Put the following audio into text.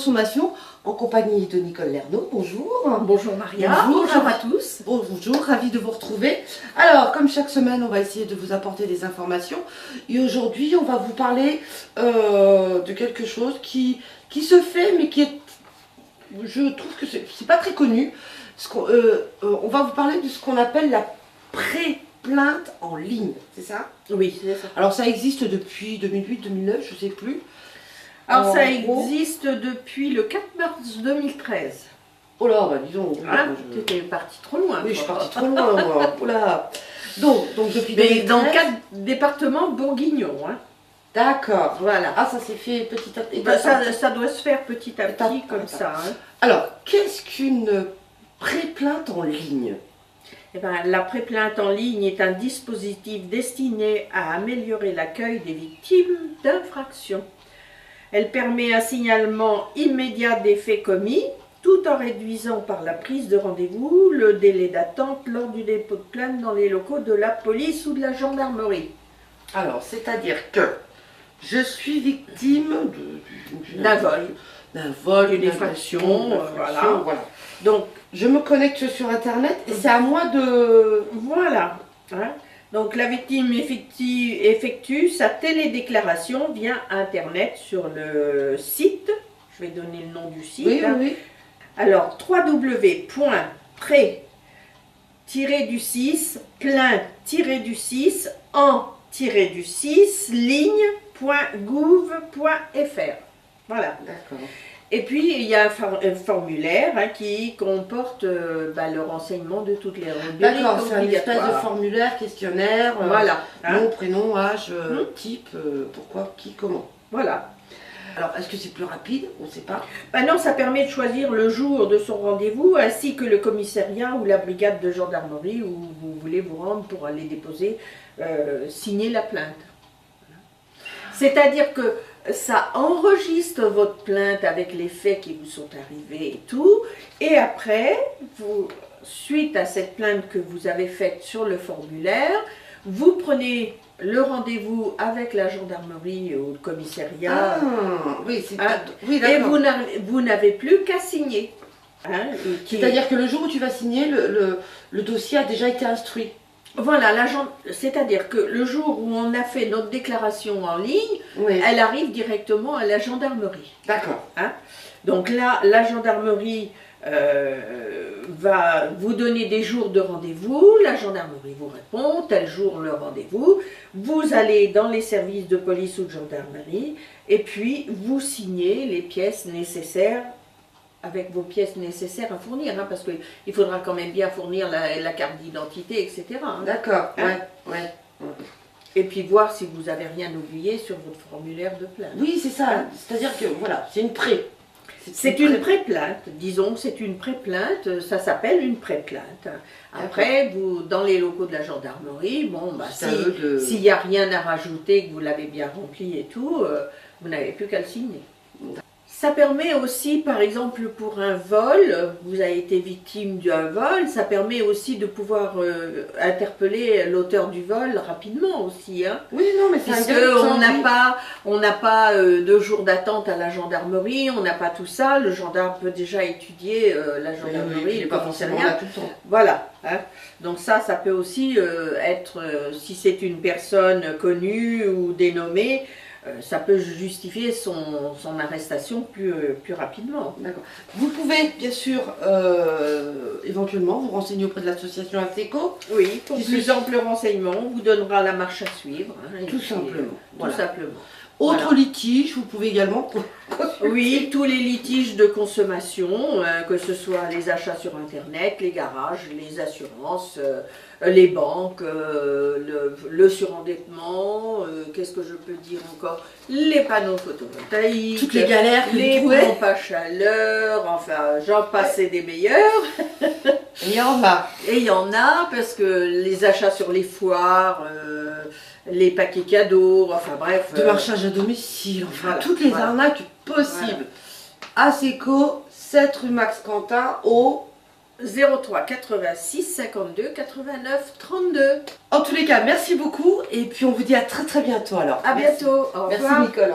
consommation en compagnie de Nicole Lernaud. Bonjour. Bonjour Maria. Bonjour à tous. Bonjour, ravi de vous retrouver. Alors, comme chaque semaine, on va essayer de vous apporter des informations. Et aujourd'hui, on va vous parler de quelque chose qui se fait, mais qui est, je trouve que c'est pas très connu. On va vous parler de ce qu'on appelle la pré-plainte en ligne, c'est ça? Oui, c'est ça. Alors, ça existe depuis 2008-2009, je sais plus. Alors, ça existe depuis le 4 mars 2013. Oh là, bah disons. Ah, tu étais partie trop loin. Oui, je suis partie trop loin, moi. Oh là. Donc depuis 2013. Mais dans 4 départements bourguignons. Hein. D'accord. Voilà. Ah, ça s'est fait petit à petit. Bah, ça doit se faire petit à petit, comme ça. Hein. Alors, qu'est-ce qu'une pré-plainte en ligne? Eh ben, la pré-plainte en ligne est un dispositif destiné à améliorer l'accueil des victimes d'infractions. Elle permet un signalement immédiat des faits commis, tout en réduisant par la prise de rendez-vous le délai d'attente lors du dépôt de plainte dans les locaux de la police ou de la gendarmerie. Alors, c'est-à-dire que je suis victime d'un vol, d'une effraction, voilà. Donc, je me connecte sur Internet et c'est à moi de... Voilà. Hein. Donc, la victime effectue sa télédéclaration via Internet sur le site. Je vais donner le nom du site. Oui, oui. Alors, www.pré-plainte-en-ligne.gouv.fr. Voilà. D'accord. Et puis, il y a un formulaire qui comporte le renseignement de toutes les rubriques. D'accord, c'est un espèce de formulaire, questionnaire. Voilà. Nom, prénom, âge, type, pourquoi, qui, comment. Voilà. Alors, est-ce que c'est plus rapide? On ne sait pas. Non, ça permet de choisir le jour de son rendez-vous, ainsi que le commissariat ou la brigade de gendarmerie où vous voulez vous rendre pour aller déposer, signer la plainte. C'est-à-dire que ça enregistre votre plainte avec les faits qui vous sont arrivés et tout, et après, suite à cette plainte que vous avez faite sur le formulaire, vous prenez le rendez-vous avec la gendarmerie ou le commissariat, oui, et vous n'avez plus qu'à signer. Hein, c'est-à-dire que le jour où tu vas signer, le dossier a déjà été instruit. Voilà, c'est-à-dire que le jour où on a fait notre déclaration en ligne, elle arrive directement à la gendarmerie. D'accord. Hein? Donc là, la gendarmerie va vous donner des jours de rendez-vous, la gendarmerie vous répond, tel jour le rendez-vous, vous allez dans les services de police ou de gendarmerie, et puis vous signez les pièces nécessaires, avec vos pièces nécessaires à fournir, hein, parce qu'il faudra quand même bien fournir la carte d'identité, etc. Hein. D'accord, hein? Ouais. Et puis voir si vous n'avez rien oublié sur votre formulaire de plainte. Oui, c'est ça, hein? C'est-à-dire que, voilà, c'est une pré. C'est une pré-plainte, disons que c'est une pré-plainte, ça s'appelle une pré-plainte. Après, vous, dans les locaux de la gendarmerie, s'il n'y a rien à rajouter, que vous l'avez bien rempli et tout, vous n'avez plus qu'à le signer. Ça permet aussi, par exemple, pour un vol, vous avez été victime d'un vol, ça permet aussi de pouvoir interpeller l'auteur du vol rapidement aussi. Hein. Oui, non, mais c'est on n'a pas 2 jours d'attente à la gendarmerie, on n'a pas tout ça, le gendarme peut déjà étudier la gendarmerie, il n'est pas forcément là tout le temps. Voilà. Hein. Donc ça peut aussi être, si c'est une personne connue ou dénommée, ça peut justifier son arrestation plus rapidement. D'accord. Vous pouvez bien sûr éventuellement vous renseigner auprès de l'association ASECO. Oui, pour plus ample renseignement, on vous donnera la marche à suivre. Hein, tout simplement. Tout simplement. Autre litige, vous pouvez également... Oui, tous les litiges de consommation, que ce soit les achats sur Internet, les garages, les assurances, les banques, le surendettement, qu'est-ce que je peux dire encore, les panneaux photovoltaïques, toutes les galères, les pompes à chaleur, enfin j'en passe et des meilleurs. Et il y en a. Et il y en a parce que les achats sur les foires, les paquets cadeaux, enfin bref. De marchage à domicile, enfin voilà, toutes les arnaques possibles. Voilà. ASECO, 7 rue Max Quentin, au 03 86 52 89 32. En tous les cas, merci beaucoup et puis on vous dit à très bientôt alors. À bientôt. Au revoir. Merci Nicole.